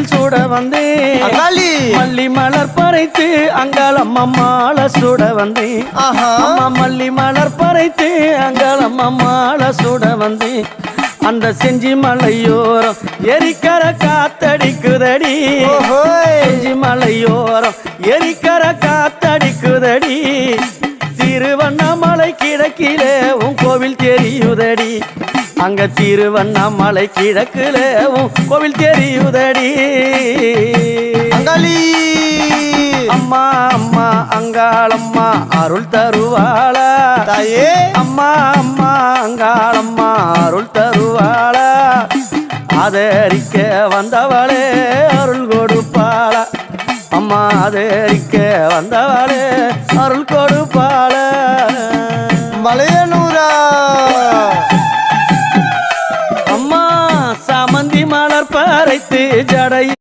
மஞ்சள் சூட வந்தேன் மல்லி மலர் பறைத்து அங்காளம்மா மாலை சூட வந்தேன் அம்மா மல்லி மலர் பறைத்து அங்காளம்மா மாலை சூட வந்தேன் அந்த செஞ்சி மலையோரம் எரிக்கர காத்தடிக்குதடி செஞ்சி மலையோரம் எரிக்கர காத்தடிக்குதடி திருவண்ணாமலை கிழக்கிலே உன் கோவில் தெரியுதடி அங்க திருவண்ணாமலை கிழக்கிலே உன் கோவில் தெரியுதடி அம்மா அம்மா அங்காளம்மா அருள் தருவாளா தாயே அம்மா அம்மா அங்காளம்மா அருள் தருவாளா ஆதரிக்க வந்தவளே அருள் கொடுப்பாளா அம்மா ஆதரிக்க வந்தவளே அருள் கொடுப்பாளா மலையனூரா அம்மா சாமந்தி மலர் பறைத்து ஜடை